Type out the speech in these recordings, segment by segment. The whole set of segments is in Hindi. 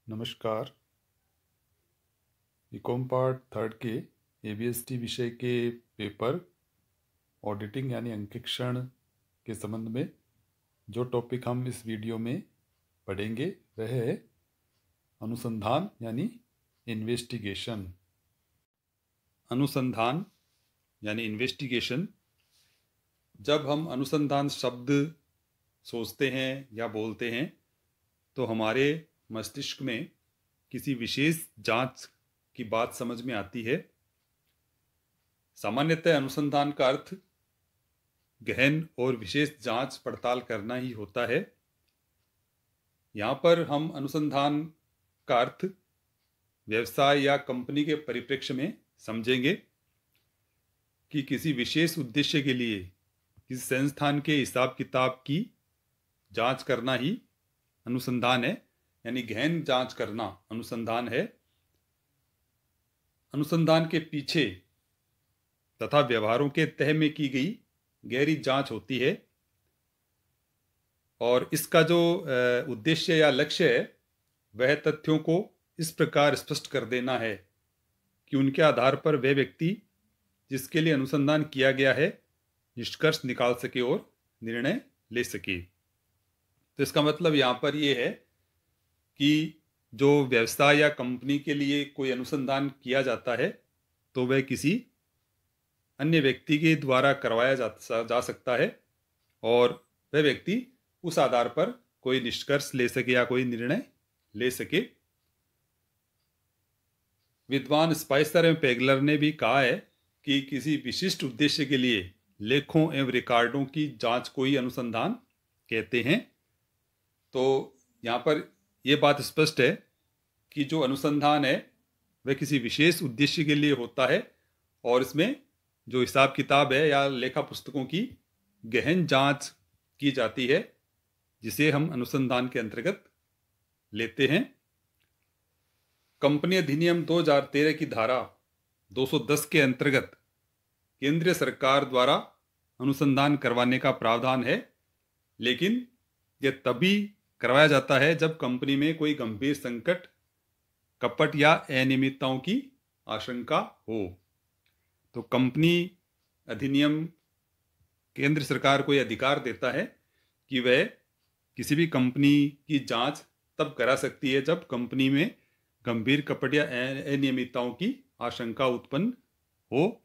नमस्कार। बीकॉम पार्ट थर्ड के एबीएसटी विषय के पेपर ऑडिटिंग यानी अंकेक्षण के संबंध में जो टॉपिक हम इस वीडियो में पढ़ेंगे वह है अनुसंधान यानी इन्वेस्टिगेशन। अनुसंधान यानी इन्वेस्टिगेशन, जब हम अनुसंधान शब्द सोचते हैं या बोलते हैं तो हमारे मस्तिष्क में किसी विशेष जांच की बात समझ में आती है। सामान्यतः अनुसंधान का अर्थ गहन और विशेष जांच पड़ताल करना ही होता है। यहाँ पर हम अनुसंधान का अर्थ व्यवसाय या कंपनी के परिप्रेक्ष्य में समझेंगे कि किसी विशेष उद्देश्य के लिए किसी संस्थान के हिसाब किताब की जांच करना ही अनुसंधान है, यानी गहन जांच करना अनुसंधान है। अनुसंधान के पीछे तथा व्यवहारों के तह में की गई गहरी जांच होती है और इसका जो उद्देश्य या लक्ष्य है वह तथ्यों को इस प्रकार स्पष्ट कर देना है कि उनके आधार पर वह व्यक्ति जिसके लिए अनुसंधान किया गया है निष्कर्ष निकाल सके और निर्णय ले सके। तो इसका मतलब यहाँ पर यह है कि जो व्यवसाय या कंपनी के लिए कोई अनुसंधान किया जाता है तो वह किसी अन्य व्यक्ति के द्वारा करवाया जा सकता है और वह व्यक्ति उस आधार पर कोई निष्कर्ष ले सके या कोई निर्णय ले सके। विद्वान स्पाइसर एवं पेगलर ने भी कहा है कि किसी विशिष्ट उद्देश्य के लिए लेखों एवं रिकॉर्डों की जांच को ही अनुसंधान कहते हैं। तो यहाँ पर यह बात स्पष्ट है कि जो अनुसंधान है वह किसी विशेष उद्देश्य के लिए होता है और इसमें जो हिसाब किताब है या लेखा पुस्तकों की गहन जांच की जाती है जिसे हम अनुसंधान के अंतर्गत लेते हैं। कंपनी अधिनियम 2013 की धारा 210 के अंतर्गत केंद्रीय सरकार द्वारा अनुसंधान करवाने का प्रावधान है, लेकिन यह तभी करवाया जाता है जब कंपनी में कोई गंभीर संकट, कपट या अनियमितताओं की आशंका हो। तो कंपनी अधिनियम केंद्र सरकार को यह अधिकार देता है कि वह किसी भी कंपनी की जांच तब करा सकती है जब कंपनी में गंभीर कपट या अनियमितताओं की आशंका उत्पन्न हो।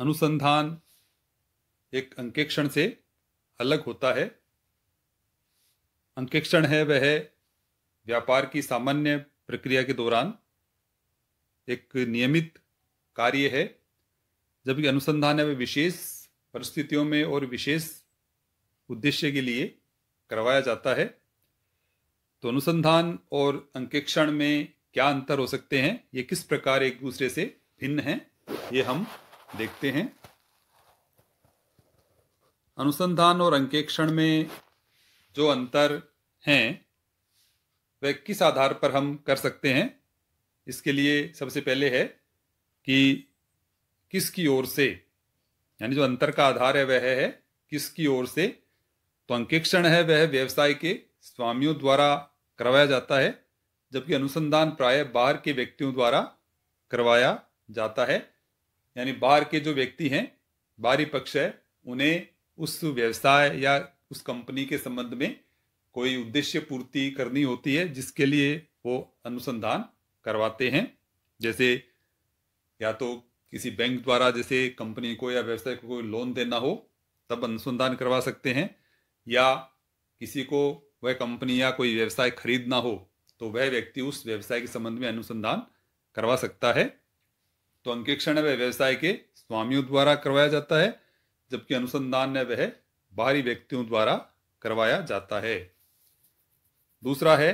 अनुसंधान एक अंकेक्षण से अलग होता है। अंकेक्षण है वह व्यापार की सामान्य प्रक्रिया के दौरान एक नियमित कार्य है, जबकि अनुसंधान है वह विशेष परिस्थितियों में और विशेष उद्देश्य के लिए करवाया जाता है। तो अनुसंधान और अंकेक्षण में क्या अंतर हो सकते हैं, ये किस प्रकार एक दूसरे से भिन्न हैं, ये हम देखते हैं। अनुसंधान और अंकेक्षण में जो अंतर हैं वह किस आधार पर हम कर सकते हैं, इसके लिए सबसे पहले है कि किसकी ओर से, यानी जो अंतर का आधार है वह है किसकी ओर से। तो अंकेक्षण है वह व्यवसाय के स्वामियों द्वारा करवाया जाता है, जबकि अनुसंधान प्रायः बाहर के व्यक्तियों द्वारा करवाया जाता है। यानी बाहर के जो व्यक्ति हैं, बाहरी पक्ष है, उन्हें उस व्यवसाय या उस कंपनी के संबंध में कोई उद्देश्य पूर्ति करनी होती है जिसके लिए वो अनुसंधान करवाते हैं। जैसे या तो किसी बैंक द्वारा जैसे कंपनी को या व्यवसाय को कोई लोन देना हो तब अनुसंधान करवा सकते हैं, या किसी को वह कंपनी या कोई व्यवसाय खरीदना हो तो वह व्यक्ति उस व्यवसाय के संबंध में अनुसंधान करवा सकता है। तो अंकेक्षण वह व्यवसाय के स्वामियों द्वारा करवाया जाता है, जबकि अनुसंधान वह बाहरी व्यक्तियों द्वारा करवाया जाता है। दूसरा है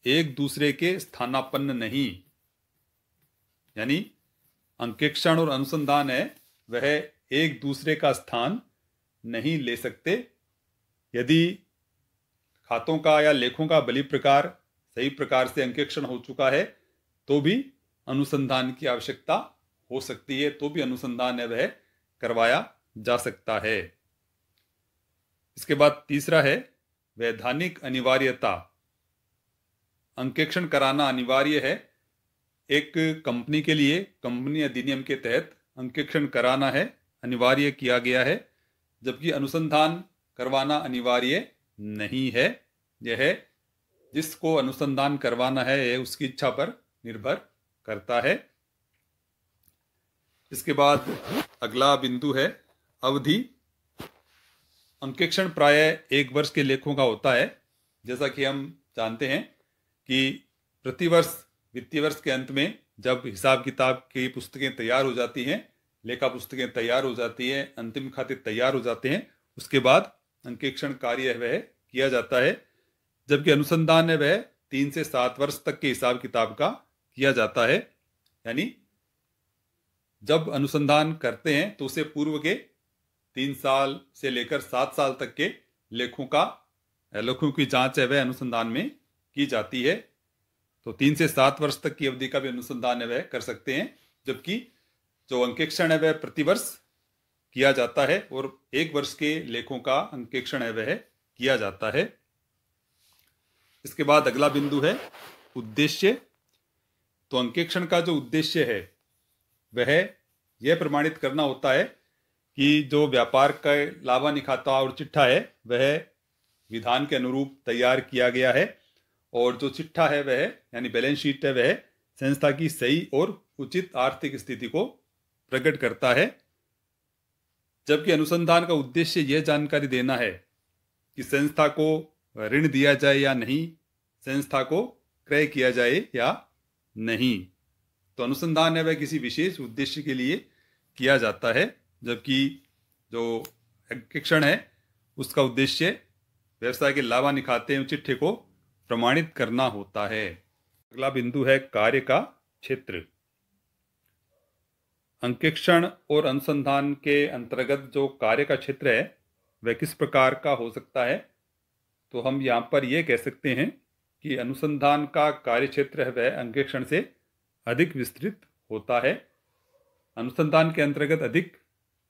एक दूसरे के स्थानापन्न नहीं, यानी अंकेक्षण और अनुसंधान है वह एक दूसरे का स्थान नहीं ले सकते। यदि खातों का या लेखों का बलि प्रकार सही प्रकार से अंकेक्षण हो चुका है तो भी अनुसंधान की आवश्यकता हो सकती है, तो भी अनुसंधान है वह करवाया जा सकता है। इसके बाद तीसरा है वैधानिक अनिवार्यता। अंकेक्षण कराना अनिवार्य है। एक कंपनी के लिए कंपनी अधिनियम के तहत अंकेक्षण कराना है, अनिवार्य किया गया है, जबकि अनुसंधान करवाना अनिवार्य नहीं है। यह जिसको अनुसंधान करवाना है यह उसकी इच्छा पर निर्भर करता है। इसके बाद अगला बिंदु है अवधि। अंकेक्षण प्रायः 1 वर्ष के लेखों का होता है। जैसा कि हम जानते हैं कि प्रतिवर्ष वित्तीय वर्ष के अंत में जब हिसाब किताब की पुस्तकें तैयार हो जाती हैं, लेखा पुस्तकें तैयार हो जाती हैं, अंतिम खाते तैयार हो जाते हैं, उसके बाद अंकेक्षण कार्य वह किया जाता है। जबकि अनुसंधान है वह 3 से 7 वर्ष तक के हिसाब किताब का किया जाता है। यानी जब अनुसंधान करते हैं तो उससे पूर्व के 3 साल से लेकर 7 साल तक के लेखों की जांच है वह अनुसंधान में की जाती है। तो 3 से 7 वर्ष तक की अवधि का भी अनुसंधान है वह कर सकते हैं। जबकि जो अंकेक्षण है वह प्रतिवर्ष किया जाता है और 1 वर्ष के लेखों का अंकेक्षण है वह किया जाता है। इसके बाद अगला बिंदु है उद्देश्य। तो अंकेक्षण का जो उद्देश्य है वह यह प्रमाणित करना होता है कि जो व्यापार का लाभानी खाता और चिट्ठा है वह विधान के अनुरूप तैयार किया गया है और जो चिट्ठा है वह यानी बैलेंस शीट है वह संस्था की सही और उचित आर्थिक स्थिति को प्रकट करता है। जबकि अनुसंधान का उद्देश्य यह जानकारी देना है कि संस्था को ऋण दिया जाए या नहीं, संस्था को क्रय किया जाए या नहीं। तो अनुसंधान है वह किसी विशेष उद्देश्य के लिए किया जाता है, जबकि जो अंकेक्षण है उसका उद्देश्य व्यवसाय के लाभानी खाते एवं चिट्ठे को प्रमाणित करना होता है। अगला बिंदु है कार्य का क्षेत्र। अंकेक्षण और अनुसंधान के अंतर्गत जो कार्य का क्षेत्र है वह किस प्रकार का हो सकता है। तो हम यहाँ पर यह कह सकते हैं कि अनुसंधान का कार्य क्षेत्र है वह अंकेक्षण से अधिक विस्तृत होता है। अनुसंधान के अंतर्गत अधिक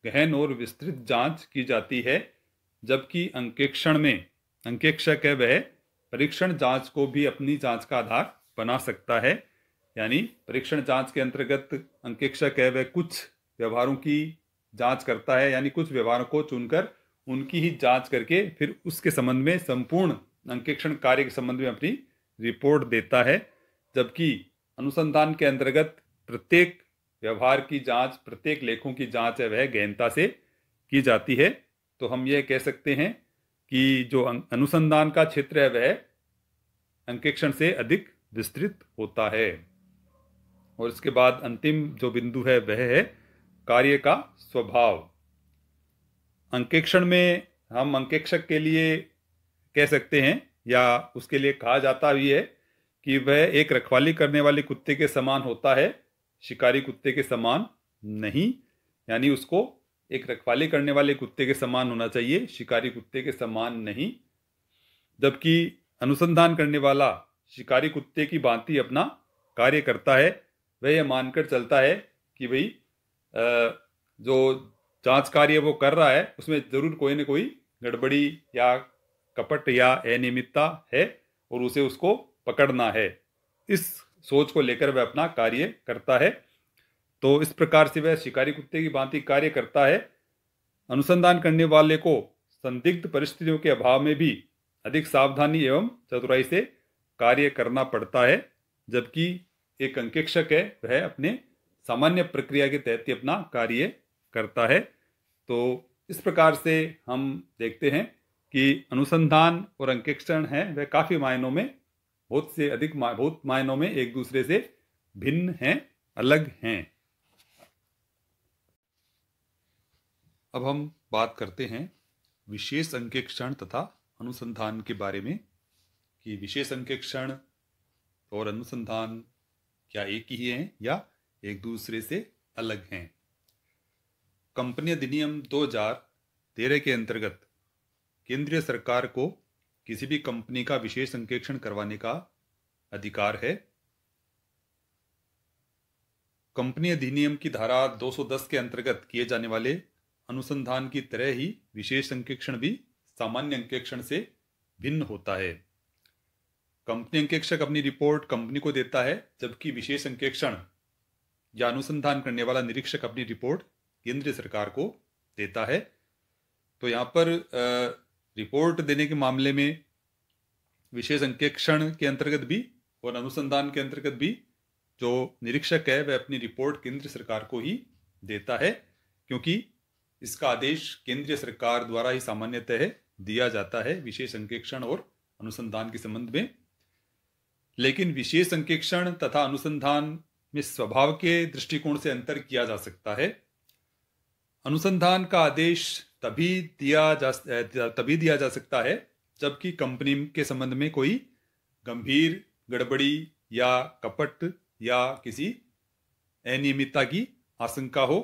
गहन और विस्तृत जांच की जाती है, जबकि अंकेक्षण में अंकेक्षक है वह परीक्षण जांच को भी अपनी जांच का आधार बना सकता है। यानी परीक्षण जांच के अंतर्गत अंकेक्षक है वह कुछ व्यवहारों की जांच करता है, यानी कुछ व्यवहारों को चुनकर उनकी ही जांच करके फिर उसके संबंध में संपूर्ण अंकेक्षण कार्य के संबंध में अपनी रिपोर्ट देता है। जबकि अनुसंधान के अंतर्गत प्रत्येक व्यवहार की जांच, प्रत्येक लेखों की जांच है वह गहनता से की जाती है। तो हम यह कह सकते हैं कि जो अनुसंधान का क्षेत्र है वह अंकेक्षण से अधिक विस्तृत होता है। और इसके बाद अंतिम जो बिंदु है वह है कार्य का स्वभाव। अंकेक्षण में हम अंकेक्षक के लिए कह सकते हैं या उसके लिए कहा जाता भी है कि वह एक रखवाली करने वाले कुत्ते के समान होता है, शिकारी कुत्ते के समान नहीं। यानी उसको एक रखवाली करने वाले कुत्ते के समान होना चाहिए, शिकारी कुत्ते के समान नहीं। जबकि अनुसंधान करने वाला शिकारी कुत्ते की भांति अपना कार्य करता है, वह यह मानकर चलता है कि भाई जो जांच कार्य वो कर रहा है उसमें जरूर कोई न कोई गड़बड़ी या कपट या अनियमितता है और उसे उसको पकड़ना है। इस सोच को लेकर वह अपना कार्य करता है। तो इस प्रकार से वह शिकारी कुत्ते की भांति कार्य करता है। अनुसंधान करने वाले को संदिग्ध परिस्थितियों के अभाव में भी अधिक सावधानी एवं चतुराई से कार्य करना पड़ता है, जबकि एक अंकेक्षक है वह अपने सामान्य प्रक्रिया के तहत ही अपना कार्य करता है। तो इस प्रकार से हम देखते हैं कि अनुसंधान और अंकेक्षण है वह काफ़ी मायनों में बहुत मायनों में एक दूसरे से भिन्न हैं, अलग हैं। अब हम बात करते हैं विशेष अंकेक्षण तथा अनुसंधान के बारे में कि विशेष अंकेक्षण और अनुसंधान क्या एक ही हैं या एक दूसरे से अलग हैं। कंपनी अधिनियम 2013 के अंतर्गत केंद्रीय सरकार को किसी भी कंपनी का विशेष अंकेक्षण करवाने का अधिकार है। कंपनी अधिनियम की धारा 210 के अंतर्गत किए जाने वाले अनुसंधान की तरह ही विशेष अंकेक्षण भी सामान्य अंकेक्षण से भिन्न होता है। कंपनी अंकेक्षक अपनी रिपोर्ट कंपनी को देता है, जबकि विशेष अंकेक्षण या अनुसंधान करने वाला निरीक्षक अपनी रिपोर्ट केंद्रीय सरकार को देता है। तो यहाँ पर रिपोर्ट देने के मामले में विशेष अंकेक्षण के अंतर्गत भी और अनुसंधान के अंतर्गत भी जो निरीक्षक है वह अपनी रिपोर्ट केंद्र सरकार को ही देता है, क्योंकि इसका आदेश केंद्रीय सरकार द्वारा ही सामान्यतः दिया जाता है विशेष अंकेक्षण और अनुसंधान के संबंध में। लेकिन विशेष अंकेक्षण तथा अनुसंधान में स्वभाव के दृष्टिकोण से अंतर किया जा सकता है। अनुसंधान का आदेश तभी दिया जा सकता है जबकि कंपनी के संबंध में कोई गंभीर गड़बड़ी या कपट या किसी अनियमितता की आशंका हो।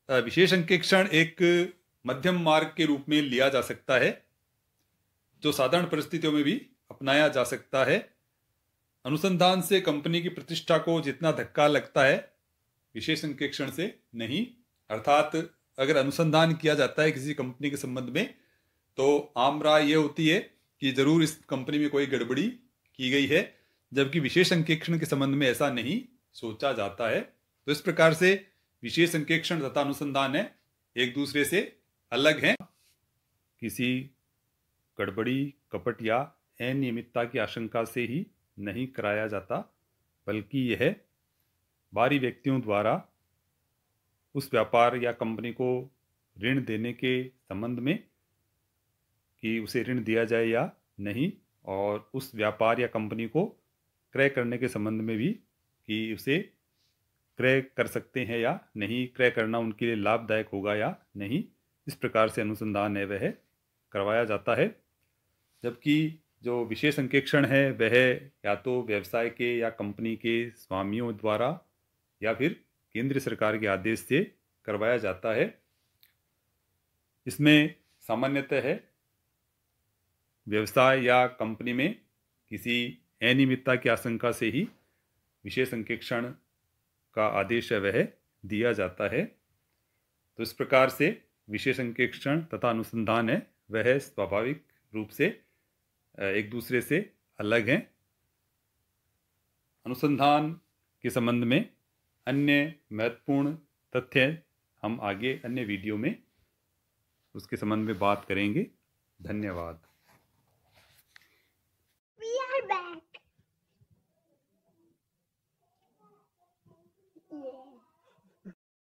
विशेष अंकेक्षण एक मध्यम मार्ग के रूप में लिया जा सकता है, जो साधारण परिस्थितियों में भी अपनाया जा सकता है। अनुसंधान से कंपनी की प्रतिष्ठा को जितना धक्का लगता है, विशेष अंकेक्षण से नहीं। अर्थात अगर अनुसंधान किया जाता है किसी कंपनी के संबंध में, तो आम राय यह होती है कि जरूर इस कंपनी में कोई गड़बड़ी की गई है, जबकि विशेष अंकेक्षण के संबंध में ऐसा नहीं सोचा जाता है। तो इस प्रकार से विशेष अंकेक्षण तथा अनुसंधान है एक दूसरे से अलग हैं। किसी गड़बड़ी कपट या अनियमितता की आशंका से ही नहीं कराया जाता, बल्कि यह बाहरी व्यक्तियों द्वारा उस व्यापार या कंपनी को ऋण देने के संबंध में कि उसे ऋण दिया जाए या नहीं, और उस व्यापार या कंपनी को क्रय करने के संबंध में भी कि उसे क्रय कर सकते हैं या नहीं, क्रय करना उनके लिए लाभदायक होगा या नहीं, इस प्रकार से अनुसंधान है वह करवाया जाता है। जबकि जो विशेष अंकेक्षण है वह या तो व्यवसाय के या कंपनी के स्वामियों द्वारा या फिर केंद्र सरकार के आदेश से करवाया जाता है। इसमें सामान्यतः है व्यवसाय या कंपनी में किसी अनियमितता की आशंका से ही विशेष अंकेक्षण का आदेश है वह दिया जाता है। तो इस प्रकार से विशेष अंकेक्षण तथा अनुसंधान है वह स्वाभाविक रूप से एक दूसरे से अलग हैं। अनुसंधान के संबंध में अन्य महत्वपूर्ण तथ्य हम आगे अन्य वीडियो में उसके संबंध में बात करेंगे। धन्यवाद।